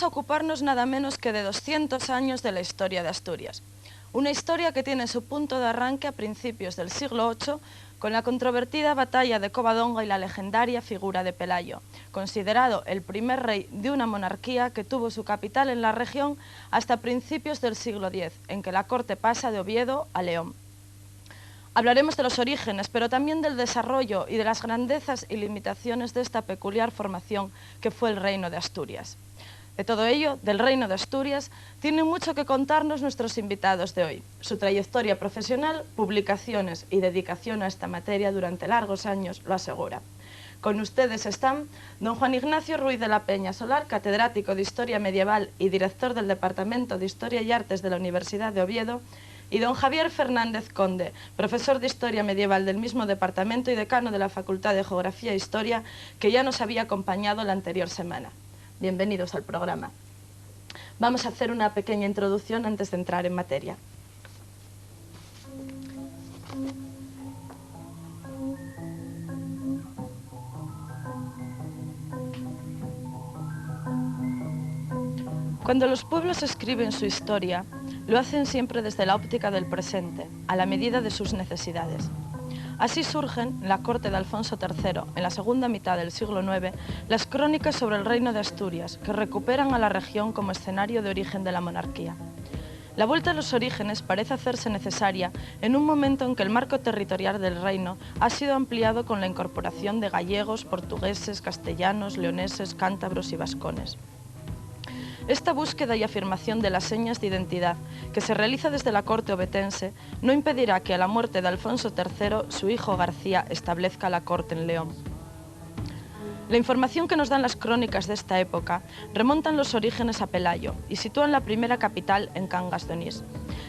vamos a ocuparnos nada menos que de 200 años de la historia de Asturias. Una historia que tiene su punto de arranque a principios del siglo VIII con la controvertida batalla de Covadonga y la legendaria figura de Pelayo, considerado el primer rey de una monarquía que tuvo su capital en la región hasta principios del siglo X, en que la corte pasa de Oviedo a León. Hablaremos de los orígenes, pero también del desarrollo y de las grandezas y limitaciones de esta peculiar formación que fue el Reino de Asturias. De todo ello, del Reino de Asturias, tienen mucho que contarnos nuestros invitados de hoy. Su trayectoria profesional, publicaciones y dedicación a esta materia durante largos años lo asegura. Con ustedes están don Juan Ignacio Ruiz de la Peña Solar, catedrático de Historia Medieval y director del Departamento de Historia y Artes de la Universidad de Oviedo, y don Javier Fernández Conde, profesor de Historia Medieval del mismo departamento y decano de la Facultad de Geografía e Historia, que ya nos había acompañado la anterior semana. Bienvenidos al programa. Vamos a hacer una pequeña introducción antes de entrar en materia. Cuando los pueblos escriben su historia, lo hacen siempre desde la óptica del presente, a la medida de sus necesidades. Así surgen, en la corte de Alfonso III, en la segunda mitad del siglo IX, las crónicas sobre el Reino de Asturias, que recuperan a la región como escenario de origen de la monarquía. La vuelta a los orígenes parece hacerse necesaria en un momento en que el marco territorial del reino ha sido ampliado con la incorporación de gallegos, portugueses, castellanos, leoneses, cántabros y vascones. Esta búsqueda y afirmación de las señas de identidad, que se realiza desde la corte ovetense, no impedirá que a la muerte de Alfonso III, su hijo García establezca la corte en León. La información que nos dan las crónicas de esta época remontan los orígenes a Pelayo y sitúan la primera capital en Cangas de Onís.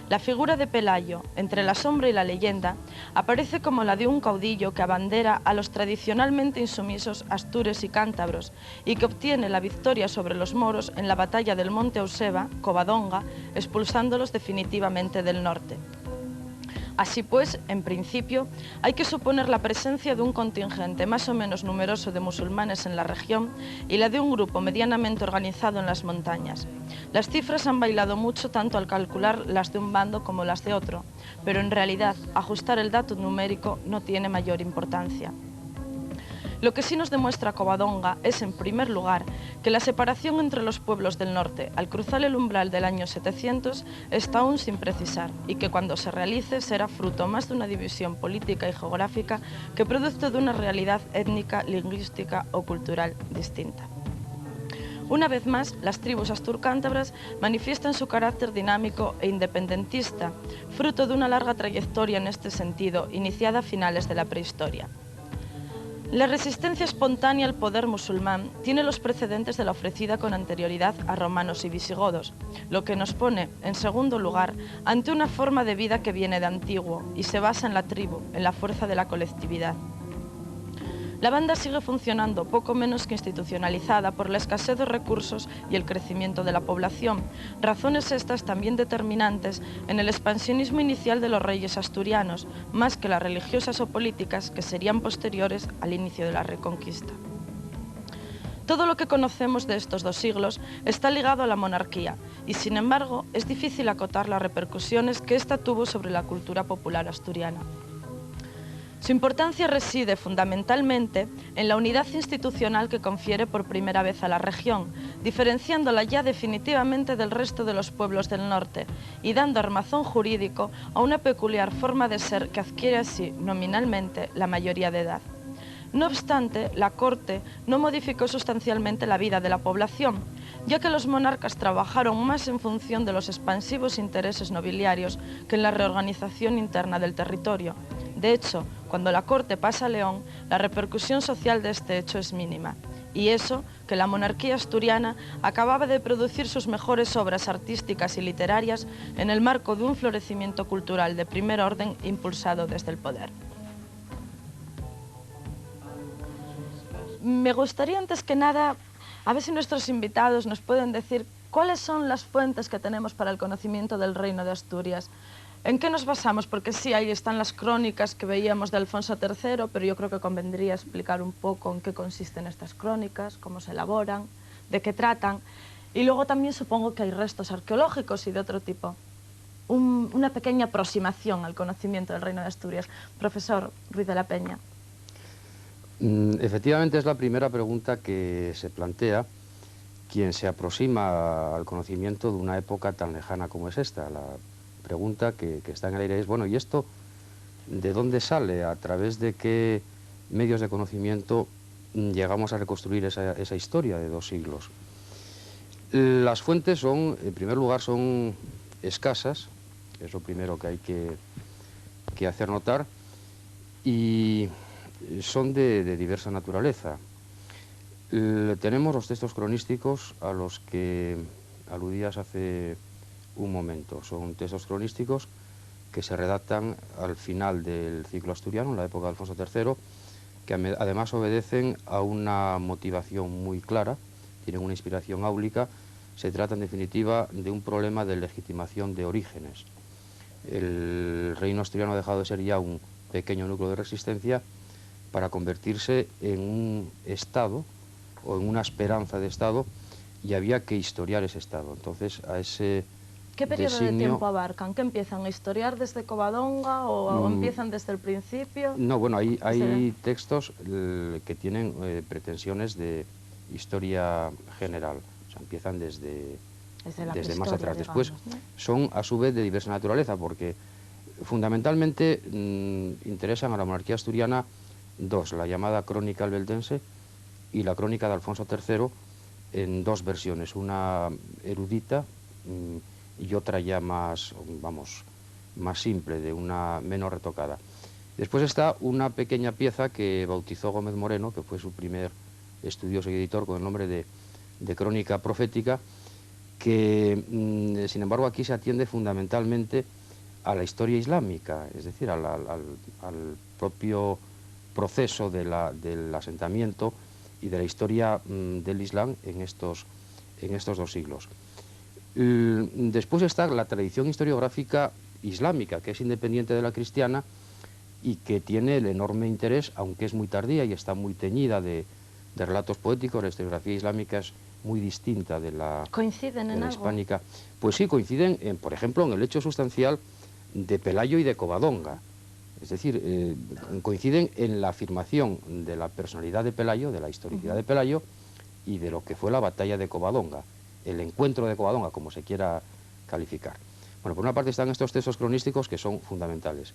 La figura de Pelayo, entre la sombra y la leyenda, aparece como la de un caudillo que abandera a los tradicionalmente insumisos astures y cántabros y que obtiene la victoria sobre los moros en la batalla del Monte Euseba, Covadonga, expulsándolos definitivamente del norte. Así pues, en principio, hay que suponer la presencia de un contingente más o menos numeroso de musulmanes en la región y la de un grupo medianamente organizado en las montañas. Las cifras han bailado mucho tanto al calcular las de un bando como las de otro, pero en realidad ajustar el dato numérico no tiene mayor importancia. Lo que sí nos demuestra Covadonga es, en primer lugar, que la separación entre los pueblos del norte al cruzar el umbral del año 700 está aún sin precisar y que cuando se realice será fruto más de una división política y geográfica que producto de una realidad étnica, lingüística o cultural distinta. Una vez más, las tribus asturcántabras manifiestan su carácter dinámico e independentista, fruto de una larga trayectoria en este sentido, iniciada a finales de la prehistoria. La resistencia espontánea al poder musulmán tiene los precedentes de la ofrecida con anterioridad a romanos y visigodos, lo que nos pone, en segundo lugar, ante una forma de vida que viene de antiguo y se basa en la tribu, en la fuerza de la colectividad. La banda sigue funcionando poco menos que institucionalizada por la escasez de recursos y el crecimiento de la población, razones estas también determinantes en el expansionismo inicial de los reyes asturianos, más que las religiosas o políticas que serían posteriores al inicio de la Reconquista. Todo lo que conocemos de estos dos siglos está ligado a la monarquía y, sin embargo, es difícil acotar las repercusiones que ésta tuvo sobre la cultura popular asturiana. Su importancia reside fundamentalmente en la unidad institucional que confiere por primera vez a la región, diferenciándola ya definitivamente del resto de los pueblos del norte y dando armazón jurídico a una peculiar forma de ser que adquiere así nominalmente la mayoría de edad. No obstante, la corte no modificó sustancialmente la vida de la población, ya que los monarcas trabajaron más en función de los expansivos intereses nobiliarios que en la reorganización interna del territorio. De hecho, cuando la corte pasa a León, la repercusión social de este hecho es mínima. Y eso, que la monarquía asturiana acababa de producir sus mejores obras artísticas y literarias en el marco de un florecimiento cultural de primer orden impulsado desde el poder. Me gustaría antes que nada, a ver si nuestros invitados nos pueden decir cuáles son las fuentes que tenemos para el conocimiento del Reino de Asturias. ¿En qué nos basamos? Porque sí, ahí están las crónicas que veíamos de Alfonso III, pero yo creo que convendría explicar un poco en qué consisten estas crónicas, cómo se elaboran, de qué tratan. Y luego también supongo que hay restos arqueológicos y de otro tipo. Una pequeña aproximación al conocimiento del Reino de Asturias. Profesor Ruiz de la Peña. Efectivamente es la primera pregunta que se plantea quien se aproxima al conocimiento de una época tan lejana como es esta. La pregunta que está en el aire es, bueno, ¿y esto de dónde sale? ¿A través de qué medios de conocimiento llegamos a reconstruir esa historia de 2 siglos? Las fuentes son, en primer lugar, son escasas, es lo primero que hay que hacer notar, y son de diversa naturaleza. Tenemos los textos cronísticos a los que aludías hace un momento. Son textos cronísticos que se redactan al final del ciclo asturiano, en la época de Alfonso III, que además obedecen a una motivación muy clara, tienen una inspiración áulica. Se trata, en definitiva, de un problema de legitimación de orígenes. El reino asturiano ha dejado de ser ya un pequeño núcleo de resistencia para convertirse en un Estado o en una esperanza de Estado, y había que historiar ese Estado. Entonces, a ese ¿Qué periodo de designio... tiempo abarcan? ¿Qué empiezan a historiar desde Covadonga o empiezan desde el principio? No, bueno, hay textos que tienen pretensiones de historia general, o sea, empiezan desde más atrás. Digamos, después, ¿no? son a su vez de diversa naturaleza, porque fundamentalmente interesan a la monarquía asturiana 2, la llamada crónica albeldense y la crónica de Alfonso III, en 2 versiones, una erudita y otra ya más, vamos, más simple, de una menos retocada. Después está una pequeña pieza que bautizó Gómez Moreno, que fue su primer estudioso y editor, con el nombre de Crónica Profética, que sin embargo aquí se atiende fundamentalmente a la historia islámica, es decir, al propio proceso del asentamiento y de la historia del Islam en estos 2 siglos. Después está la tradición historiográfica islámica, que es independiente de la cristiana y que tiene el enorme interés, aunque es muy tardía y está muy teñida de relatos poéticos. La historiografía islámica es muy distinta de la hispánica. Pues sí, coinciden, por ejemplo, en el hecho sustancial de Pelayo y de Covadonga. Es decir, coinciden en la afirmación de la personalidad de Pelayo, de la historicidad de Pelayo, y de lo que fue la batalla de Covadonga, el encuentro de Covadonga, como se quiera calificar. Bueno, por una parte están estos textos cronísticos que son fundamentales.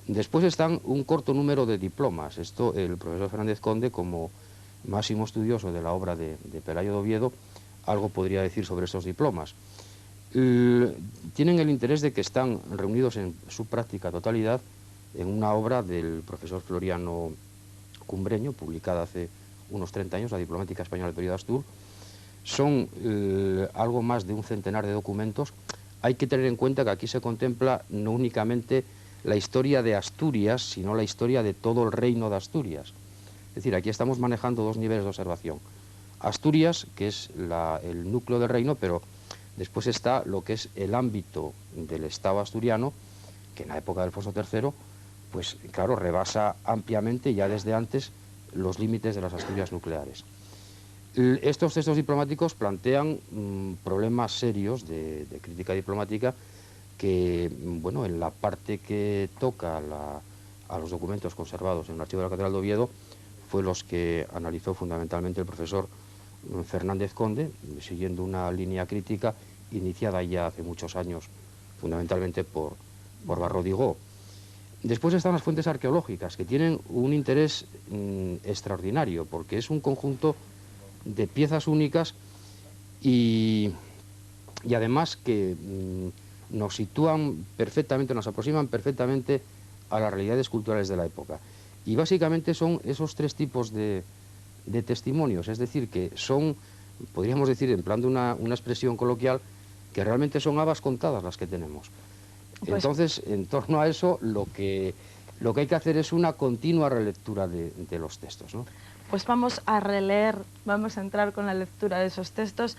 Después están un corto número de diplomas. Esto el profesor Fernández Conde, como máximo estudioso de la obra de Pelayo de Oviedo, algo podría decir sobre estos diplomas. Tienen el interés de que están reunidos en su práctica totalidad en una obra del profesor Floriano Cumbreño, publicada hace unos 30 años, la Diplomática Española del Periodo Astur. Son algo más de un centenar de documentos. Hay que tener en cuenta que aquí se contempla no únicamente la historia de Asturias, sino la historia de todo el reino de Asturias. Es decir, aquí estamos manejando 2 niveles de observación. Asturias, que es el núcleo del reino, pero después está lo que es el ámbito del Estado asturiano, que en la época de Alfonso III, pues claro, rebasa ampliamente, ya desde antes, los límites de las Asturias nucleares. Estos textos diplomáticos plantean problemas serios de crítica diplomática que, bueno, en la parte que toca a los documentos conservados en el archivo de la Catedral de Oviedo, fue los que analizó fundamentalmente el profesor Fernández Conde, siguiendo una línea crítica iniciada ya hace muchos años, fundamentalmente por Barrodigó. Después están las fuentes arqueológicas, que tienen un interés extraordinario, porque es un conjunto de piezas únicas y además que nos sitúan perfectamente, nos aproximan perfectamente a las realidades culturales de la época. Y básicamente son esos 3 tipos de testimonios, es decir, que son, podríamos decir, empleando una expresión coloquial, que realmente son habas contadas las que tenemos. Pues, entonces, en torno a eso, lo que hay que hacer es una continua relectura de los textos, ¿no? Pues vamos a releer, vamos a entrar con la lectura de esos textos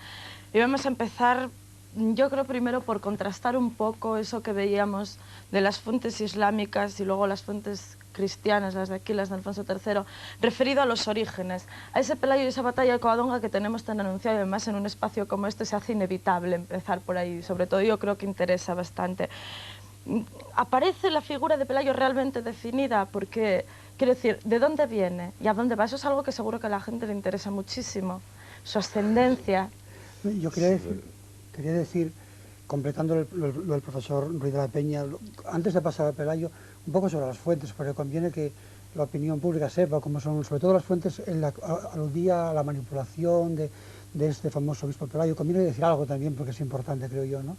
y vamos a empezar, yo creo, primero por contrastar un poco eso que veíamos de las fuentes islámicas y luego las fuentes cristianas, las de aquí, las de Alfonso III, referido a los orígenes, a ese Pelayo y esa batalla de Covadonga que tenemos tan anunciado, y además en un espacio como este se hace inevitable empezar por ahí, sobre todo yo creo que interesa bastante. ¿Aparece la figura de Pelayo realmente definida? Porque, quiero decir, ¿de dónde viene y a dónde va? Eso es algo que seguro que a la gente le interesa muchísimo, su ascendencia. Yo quería decir, completando lo del profesor Ruiz de la Peña, antes de pasar a Pelayo, un poco sobre las fuentes, porque conviene que la opinión pública sepa cómo son, sobre todo las fuentes aludía a la manipulación de este famoso obispo Pelayo. Conviene decir algo también, porque es importante, creo yo, ¿no?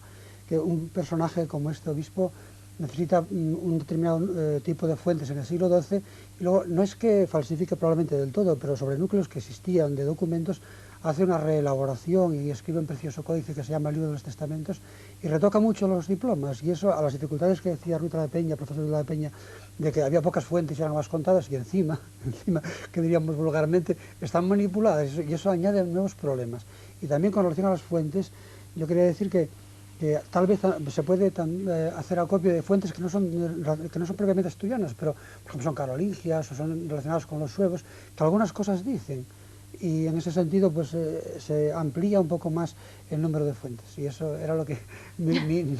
Que un personaje como este obispo necesita un determinado tipo de fuentes en el siglo XII, y luego no es que falsifique probablemente del todo, pero sobre núcleos que existían de documentos hace una reelaboración y escribe un precioso códice que se llama el Libro de los Testamentos y retoca mucho los diplomas, y eso a las dificultades que decía Ruiz de la Peña, profesor de la Peña, de que había pocas fuentes y eran más contadas, y encima, que diríamos vulgarmente, están manipuladas, y eso añade nuevos problemas. Y también con relación a las fuentes, yo quería decir que tal vez se puede hacer acopio de fuentes que no son propiamente asturianas, pero por ejemplo son carolingias o son relacionadas con los suevos, que algunas cosas dicen, y en ese sentido pues se amplía un poco más el número de fuentes, y eso era lo que mi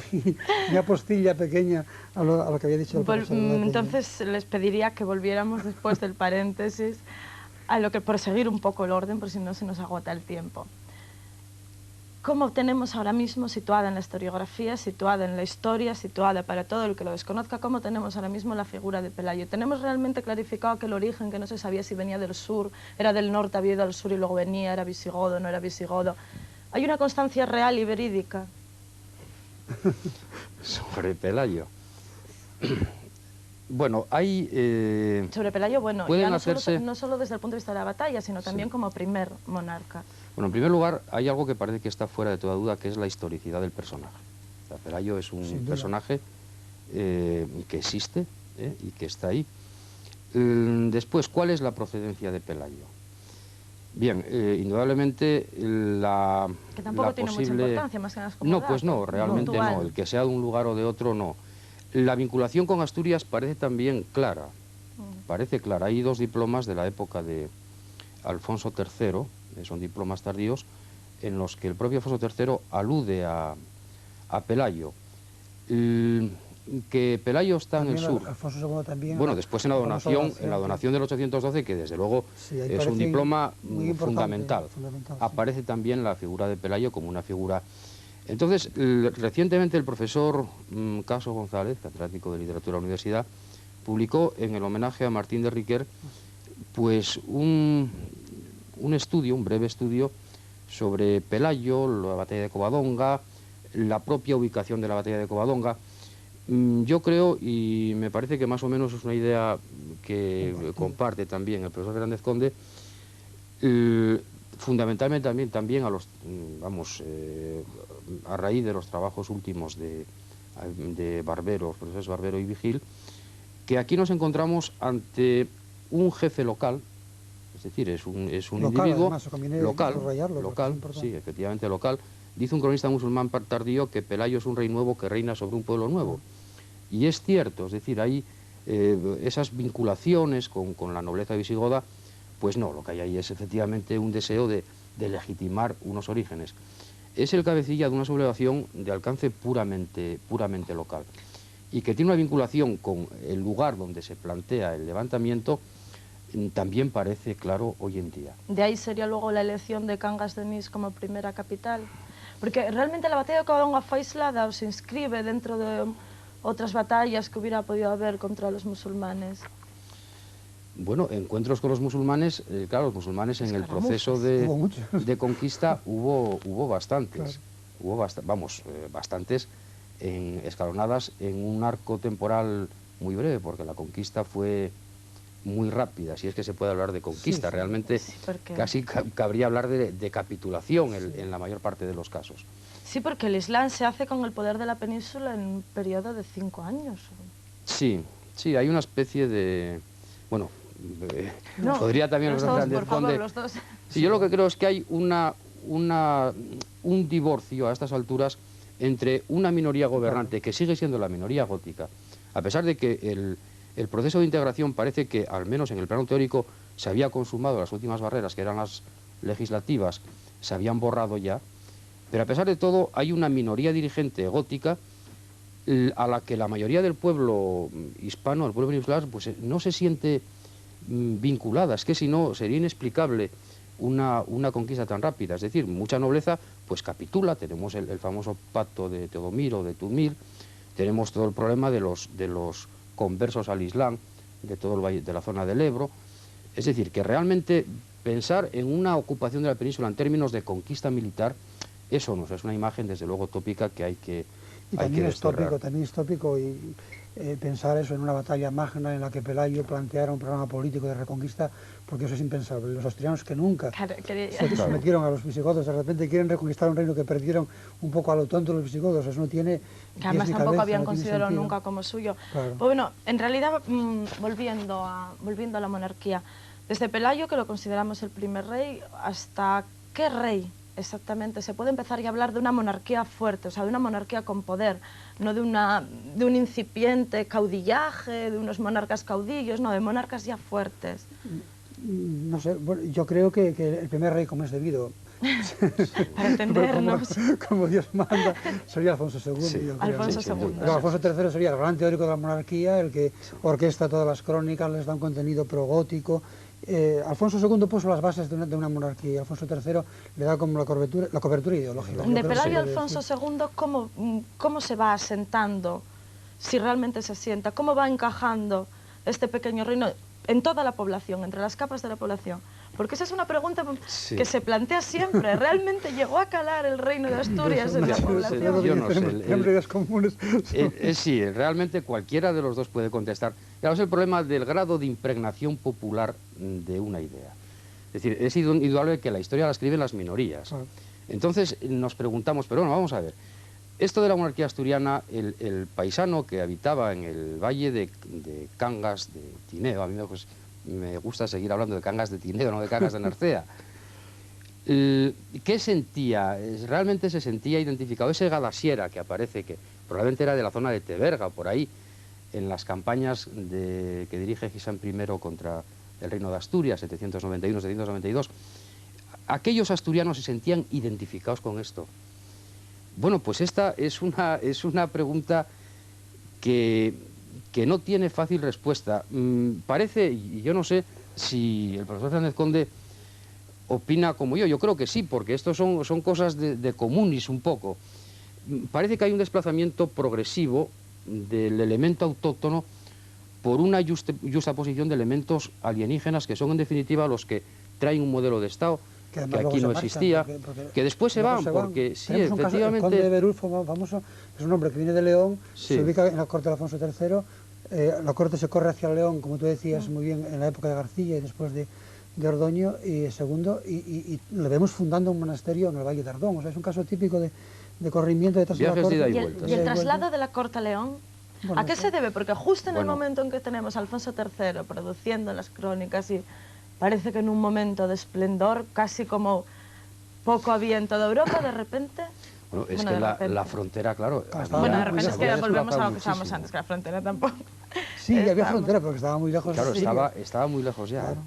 apostilla pequeña a lo que había dicho el profesor. Entonces les pediría que volviéramos después del paréntesis a lo que, por seguir un poco el orden, por si no se nos agota el tiempo. ¿Cómo tenemos ahora mismo situada en la historiografía, situada en la historia, situada para todo el que lo desconozca, cómo tenemos ahora mismo la figura de Pelayo? ¿Tenemos realmente clarificado que el origen, que no se sabía si venía del sur, era del norte, había ido al sur y luego venía, era visigodo, no era visigodo? ¿Hay una constancia real y verídica? Sobre Pelayo. Bueno, hay... Sobre Pelayo, bueno, pueden ya hacerse... no solo desde el punto de vista de la batalla, sino también como primer monarca. Bueno, en primer lugar, hay algo que parece que está fuera de toda duda, que es la historicidad del personaje. O sea, Pelayo es un personaje que existe y que está ahí. Después, ¿cuál es la procedencia de Pelayo? Bien, indudablemente la que tampoco tiene mucha importancia, más que nada como no, pues no, realmente no. El que sea de un lugar o de otro, no. La vinculación con Asturias parece también clara. Parece clara. Hay dos diplomas de la época de Alfonso III, son diplomas tardíos, en los que el propio Alfonso III alude a Pelayo. Que Pelayo está también en el sur. Alfonso II también. Bueno, después en la donación del 812, que desde luego sí, es un diploma fundamental. Aparece también la figura de Pelayo como una figura. Entonces, recientemente el profesor Caso González, catedrático de Literatura de la Universidad, publicó en el homenaje a Martín de Riquer, pues un estudio, un breve estudio sobre Pelayo, la batalla de Covadonga, la propia ubicación de la batalla de Covadonga. Yo creo, y me parece que más o menos es una idea que comparte también el profesor Fernández Conde, fundamentalmente también a los, a raíz de los trabajos últimos de Barbero, profesores Barbero y Vigil, que aquí nos encontramos ante un jefe local, es decir, es un local, individuo además, local, sí, efectivamente local. Dice un cronista musulmán tardío que Pelayo es un rey nuevo que reina sobre un pueblo nuevo. Y es cierto, es decir, hay esas vinculaciones con la nobleza visigoda, pues no, lo que hay ahí es efectivamente un deseo de legitimar unos orígenes. Es el cabecilla de una sublevación de alcance puramente local, y que tiene una vinculación con el lugar donde se plantea el levantamiento, también parece claro hoy en día. De ahí sería luego la elección de Cangas de Onís como primera capital. Porque realmente la batalla de Covadonga fue aislada o se inscribe dentro de otras batallas que hubiera podido haber contra los musulmanes. Bueno, encuentros con los musulmanes, claro, los musulmanes en el proceso de conquista hubo bastantes. Claro. Bastantes escalonadas en un arco temporal muy breve, porque la conquista fue muy rápida, si es que se puede hablar de conquista. Sí, realmente sí, casi cabría hablar de capitulación en la mayor parte de los casos. Sí, porque el Islam se hace con el poder de la península en un periodo de 5 años. Sí, hay una especie de... Bueno, podría también... Por favor, los dos. Sí, yo lo que creo es que hay un divorcio a estas alturas entre una minoría gobernante, que sigue siendo la minoría gótica, a pesar de que el proceso de integración parece que, al menos en el plano teórico, se había consumado, las últimas barreras, que eran las legislativas, se habían borrado ya, pero a pesar de todo hay una minoría dirigente gótica a la que la mayoría del pueblo hispano, el pueblo peninsular, pues no se siente vinculada. Es que si no sería inexplicable una conquista tan rápida. Es decir, mucha nobleza pues capitula. Tenemos el famoso pacto de Teodomiro, de Tudmir, tenemos todo el problema de los conversos al Islam, de todo el valle, de la zona del Ebro. Es decir, que realmente pensar en una ocupación de la península en términos de conquista militar, eso no es una imagen desde luego tópica que hay que y también es tópico y pensar eso en una batalla magna en la que Pelayo planteara un programa político de reconquista, porque eso es impensable. Los asturianos que nunca se sometieron a los visigodos, de repente quieren reconquistar un reino que perdieron un poco a lo tonto los visigodos. Eso no tiene que además tampoco habían considerado nunca como suyo. Claro. Bueno, en realidad, volviendo a la monarquía, desde Pelayo, que lo consideramos el primer rey, ¿hasta qué rey exactamente se puede empezar ya a hablar de una monarquía fuerte, o sea, de una monarquía con poder, no de un incipiente caudillaje, de unos monarcas caudillos, no, de monarcas ya fuertes? No sé, bueno, yo creo que el primer rey, como es debido, para entendernos, como Dios manda, sería Alfonso II. Sí. Yo creo. Alfonso II. Pero Alfonso III sería el gran teórico de la monarquía, el que orquesta todas las crónicas, les da un contenido progótico. Alfonso II puso las bases de una monarquía, Alfonso III le da como la cobertura ideológica. De Pelayo a Alfonso II, ¿cómo se va asentando, si realmente se asienta? ¿Cómo va encajando este pequeño reino en toda la población, entre las capas de la población? Porque esa es una pregunta que se plantea siempre. ¿Realmente llegó a calar el reino de Asturias en la población? Yo no sé. Sí, realmente cualquiera de los dos puede contestar. Claro, es el problema del grado de impregnación popular de una idea. Es decir, es indudable que la historia la escriben las minorías. Entonces nos preguntamos, pero bueno, vamos a ver. Esto de la monarquía asturiana, el paisano que habitaba en el valle de Cangas de Tineo, a mí me gusta seguir hablando de Cangas de Tineo, no de Cangas de Narcea. ¿Qué sentía? Realmente se sentía identificado. Ese Gadasiera que aparece, que probablemente era de la zona de Teberga, por ahí, en las campañas que dirige Gisán I contra el reino de Asturias, 791-792, aquellos asturianos se sentían identificados con esto. Bueno, pues esta es una pregunta que no tiene fácil respuesta. Parece, y yo no sé si el profesor Fernández Conde opina como yo creo que sí, porque esto son cosas de comunis un poco. Parece que hay un desplazamiento progresivo del elemento autóctono por una justaposición de elementos alienígenas que son en definitiva los que traen un modelo de Estado que aquí no existía, que después se van, porque sí, efectivamente... El conde de Berulfo, famoso, es un hombre que viene de León, se ubica en la corte de Alfonso III, la corte se corre hacia León, como tú decías muy bien, en la época de García y después de Ordoño y segundo, y le vemos fundando un monasterio en el Valle de Ardón. O sea, es un caso típico de corrimiento de traslado. Viajes de ida y vuelta. ¿Y el traslado de la corte a León? Bueno, ¿a qué se debe? Porque justo en el momento en que tenemos a Alfonso III produciendo las crónicas y parece que en un momento de esplendor, casi como poco había en toda Europa, de repente... Bueno, es que la frontera, claro... Bueno, de repente es que volvemos a lo que estábamos antes, que la frontera tampoco... Sí, había frontera, pero estaba muy lejos. Claro, estaba muy lejos ya. Claro.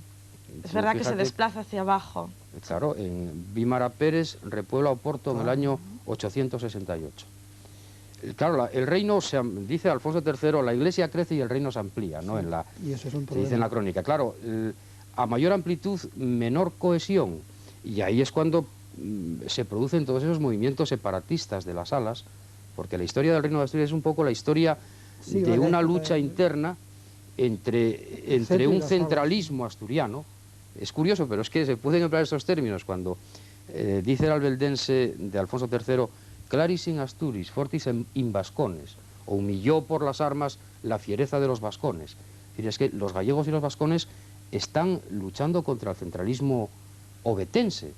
Es verdad que se desplaza hacia abajo. Claro, en Vímara Pérez repuebla Oporto en el año 868. Claro, el reino, dice Alfonso III, la iglesia crece y el reino se amplía, ¿no? Y eso es un problema. Se dice en la crónica. Claro, a mayor amplitud, menor cohesión. Y ahí es cuando se producen todos esos movimientos separatistas de las alas, porque la historia del reino de Asturias es un poco la historia de una lucha interna entre un centralismo asturiano. Es curioso, pero es que se pueden emplear estos términos cuando dice el albeldense de Alfonso III, claris in Asturis, fortis in Vascones, o humilló por las armas la fiereza de los vascones. Es decir, es que los gallegos y los vascones están luchando contra el centralismo obetense.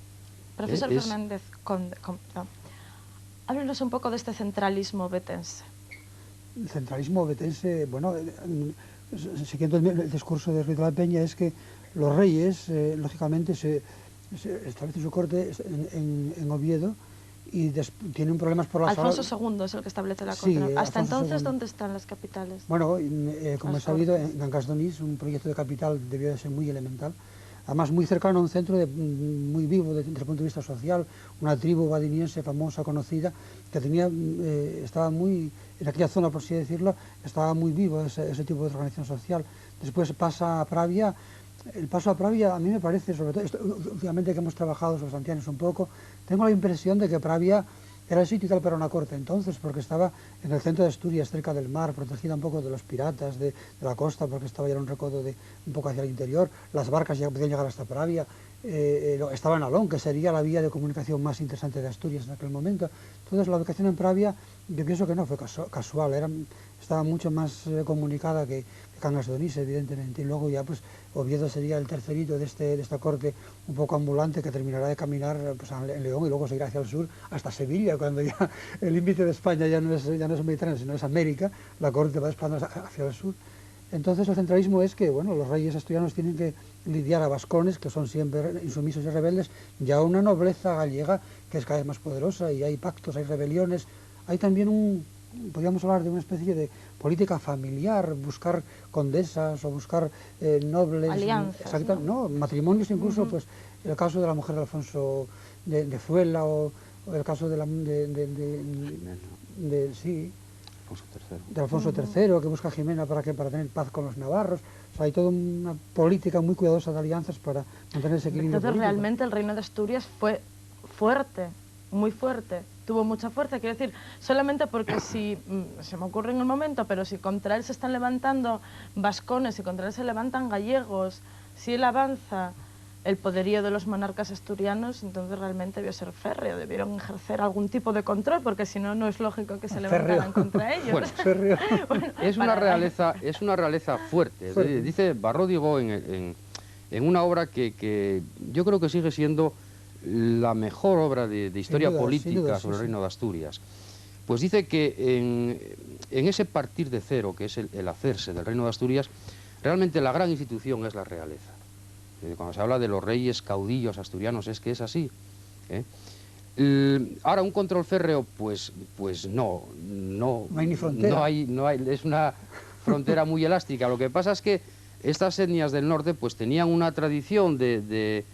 Profesor Fernández Conde, háblenos un poco de este centralismo obetense. El centralismo obetense, bueno, siguiendo el discurso de Ruiz de la Peña, es que los reyes, lógicamente, se establece su corte en Oviedo y tienen problemas por la Alfonso II es el que establece la corte. Sí, Hasta Alfonso entonces, II. ¿dónde están las capitales? Bueno, como he Las sabido, cortes. en Cangasdonis un proyecto de capital debió de ser muy elemental, además muy cercano a un centro muy vivo desde el punto de vista social, una tribu badiniense famosa, conocida, que tenía, estaba muy, en aquella zona, por así decirlo, estaba muy vivo ese tipo de organización social. Después pasa a Pravia. El paso a Pravia, a mí me parece, sobre todo, últimamente que hemos trabajado sobre Santianes un poco, tengo la impresión de que Pravia era el sitio ideal para una corte entonces, porque estaba en el centro de Asturias, cerca del mar, protegida un poco de los piratas de la costa, porque estaba ya en un recodo un poco hacia el interior, las barcas ya podían llegar hasta Pravia, estaba en Alón, que sería la vía de comunicación más interesante de Asturias en aquel momento. Entonces la ubicación en Pravia, yo pienso que no fue casual, estaba mucho más comunicada que Cangasdonis, evidentemente, y luego ya pues Oviedo sería el tercerito de esta corte un poco ambulante que terminará de caminar pues, en León y luego seguirá hacia el sur hasta Sevilla, cuando ya el límite de España ya no es Mediterráneo, sino es América, la corte va desplazando hacia el sur. Entonces el centralismo es que bueno, los reyes asturianos tienen que lidiar a vascones, que son siempre insumisos y rebeldes, y a una nobleza gallega que es cada vez más poderosa, y hay pactos, hay rebeliones, hay también podríamos hablar de una especie de política familiar, buscar condesas o buscar nobles, alianzas, ¿no? Matrimonios incluso, pues el caso de la mujer de Alfonso de Zuela o el caso de sí, de Alfonso III, que busca a Jimena para tener paz con los navarros. O sea, hay toda una política muy cuidadosa de alianzas para mantener ese equilibrio Entonces político. realmente el reino de Asturias fue fuerte, muy fuerte, tuvo mucha fuerza, quiero decir, solamente porque si, se me ocurre en el momento, pero si contra él se están levantando vascones, si contra él se levantan gallegos, si él avanza el poderío de los monarcas asturianos, entonces realmente debió ser férreo, debieron ejercer algún tipo de control, porque si no, no es lógico que se levantaran contra ellos. Bueno, bueno, es una realeza fuerte. Dice Barródigo en una obra que yo creo que sigue siendo la mejor obra de historia política sobre el reino de Asturias. Pues dice que en ese partir de cero, que es el hacerse del reino de Asturias, realmente la gran institución es la realeza. Cuando se habla de los reyes caudillos asturianos es que es así. Ahora, un control férreo, pues no hay ni frontera. No hay, es una frontera muy elástica. Lo que pasa es que estas etnias del norte pues tenían una tradición de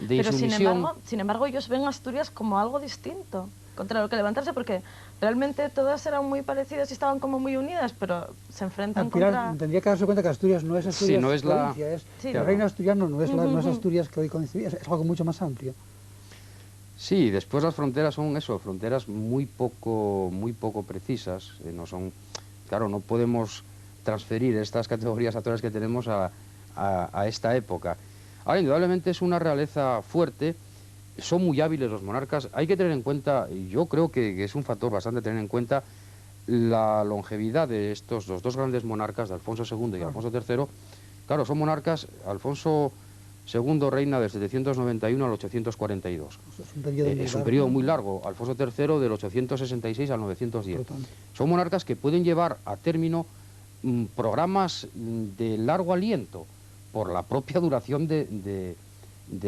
pero insumisión. sin embargo, ellos ven a Asturias como algo distinto contra lo que levantarse, porque realmente todas eran muy parecidas y estaban como muy unidas, pero se enfrentan contra... Tendría que darse cuenta que Asturias no es Asturias, sí, no es provincia, el reino asturiano no es Asturias que hoy concebía, es algo mucho más amplio. Sí, después las fronteras son eso, fronteras muy poco precisas, no son, claro, no podemos transferir estas categorías actuales que tenemos a esta época. Ahora, indudablemente es una realeza fuerte, son muy hábiles los monarcas, hay que tener en cuenta, y yo creo que es un factor bastante tener en cuenta, la longevidad de los dos grandes monarcas, de Alfonso II y Alfonso III. Claro, son monarcas, Alfonso II reina del 791 al 842. Es un periodo muy largo, Alfonso III del 866 al 910. Son monarcas que pueden llevar a término programas de largo aliento por la propia duración de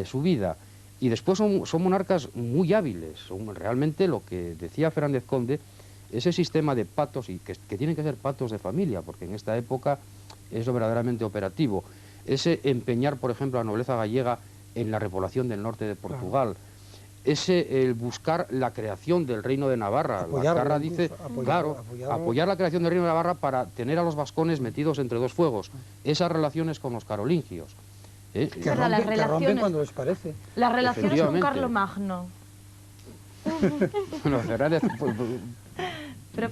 su vida. Y después son monarcas muy hábiles, son realmente lo que decía Fernández Conde, ese sistema de patos, y que tienen que ser patos de familia, porque en esta época es lo verdaderamente operativo. Ese empeñar, por ejemplo, a la nobleza gallega en la repoblación del norte de Portugal, el buscar la creación del reino de Navarra. La Carra dice, apoyar la creación del reino de Navarra para tener a los vascones metidos entre dos fuegos. Esas relaciones con los carolingios. Que rompen cuando les parece. Las relaciones con Carlomagno. Bueno, Fernández,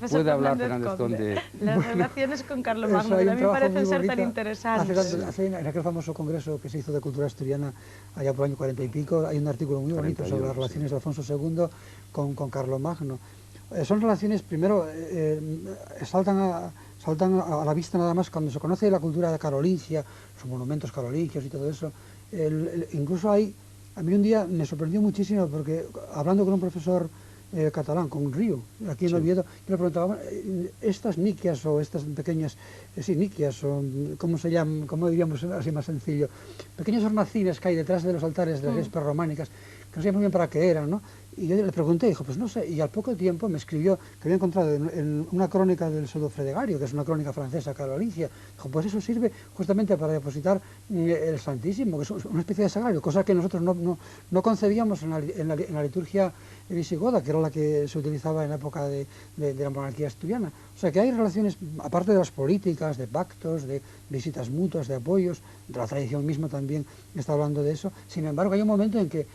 puede hablar Fernández Conde. Las relaciones con Carlomagno, que a mí me parecen ser tan interesantes. En aquel famoso congreso que se hizo de cultura asturiana allá por el año 40 y pico, hay un artículo muy bonito sobre las relaciones de Alfonso II con Carlomagno. Son relaciones, primero, saltan a la vista nada más cuando se conoce la cultura carolingia, los monumentos carolingios y todo eso. Incluso a mí un día me sorprendió muchísimo porque hablando con un profesor catalán, con Río, aquí en Oviedo, yo le preguntaba, estas niquias o estas pequeñas, niquias, o ¿cómo se llaman? ¿Cómo diríamos así más sencillo? Pequeñas hornacinas que hay detrás de los altares de las iglesias prerrománicas, que no sé muy bien para qué eran, ¿no? Y yo le pregunté, dijo, pues no sé, y al poco tiempo me escribió que había encontrado en una crónica del pseudo-Fredegario, que es una crónica francesa carolicia, dijo, pues eso sirve justamente para depositar el Santísimo, que es una especie de sagrario, cosa que nosotros no concebíamos en la liturgia visigoda, que era la que se utilizaba en la época de la monarquía asturiana. O sea que hay relaciones, aparte de las políticas, de pactos, de visitas mutuas, de apoyos, de la tradición misma también está hablando de eso. Sin embargo, hay un momento en que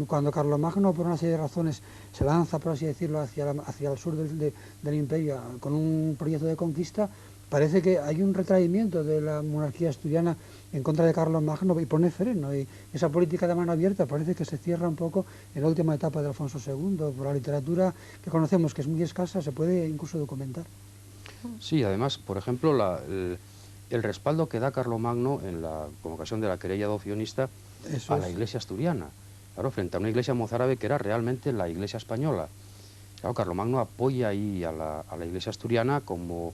cuando Carlomagno, por una serie de razones, se lanza, por así decirlo, hacia el sur del imperio con un proyecto de conquista, parece que hay un retraimiento de la monarquía asturiana en contra de Carlomagno y pone freno. Y esa política de mano abierta parece que se cierra un poco en la última etapa de Alfonso II. Por la literatura que conocemos, que es muy escasa, se puede incluso documentar. Sí, además, por ejemplo, el respaldo que da Carlomagno en la convocación de la querella adopcionista a la iglesia asturiana, claro, frente a una iglesia mozárabe que era realmente la iglesia española. Claro, Carlomagno apoya ahí a la iglesia asturiana como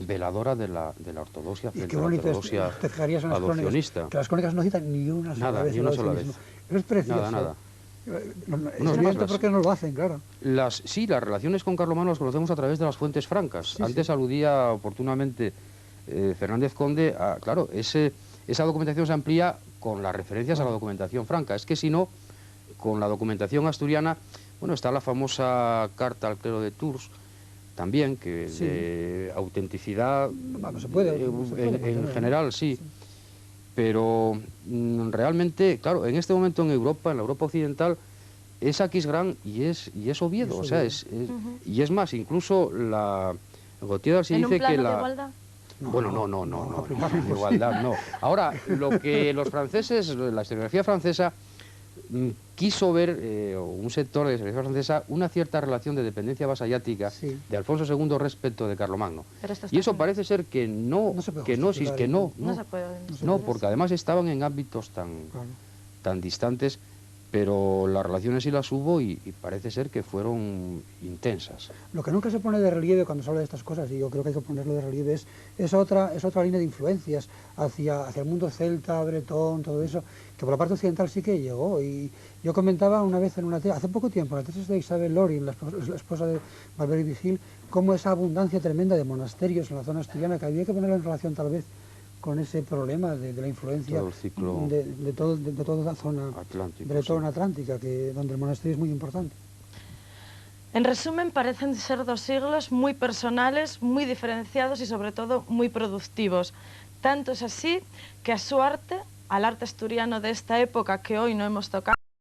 veladora de la ortodoxia frente a la ortodoxia adopcionista. Que las crónicas no citan ni una sola vez. Ni una sola vez. Es precioso. Nada. ¿Por qué no lo hacen, claro? Sí, las relaciones con Carlomagno las conocemos a través de las fuentes francas. Sí, Antes aludía oportunamente Fernández Conde claro, esa documentación se amplía con las referencias a la documentación franca. Es que si no, con la documentación asturiana, bueno, está la famosa carta al clero de Tours, también, que de autenticidad, se puede en general, sí. Pero realmente, claro, en este momento en Europa, en la Europa occidental, es Aquisgrán y es Oviedo. O sea, y es más, incluso Gautier sí dice que la... igualdad? Bueno, no, igualdad no. Ahora, lo que los franceses, la historiografía francesa, quiso ver, un sector de la historiografía francesa, una cierta relación de dependencia vasallática de Alfonso II respecto de Carlomagno. Y eso parece ser que no, porque además estaban en ámbitos tan distantes, pero las relaciones sí las hubo y parece ser que fueron intensas. Lo que nunca se pone de relieve cuando se habla de estas cosas, y yo creo que hay que ponerlo de relieve, es otra línea de influencias hacia el mundo celta, bretón, todo eso, que por la parte occidental sí que llegó. Y yo comentaba una vez hace poco tiempo, en la tesis de Isabel Lorin, la esposa de Barbero y Vigil, cómo esa abundancia tremenda de monasterios en la zona asturiana, que había que ponerla en relación tal vez con ese problema de la influencia de toda la zona bretona atlántica, donde el monasterio es muy importante. En resumen, parecen ser dos siglos muy personales, muy diferenciados y sobre todo muy productivos. Tanto es así que a su arte, al arte asturiano de esta época que hoy no hemos tocado,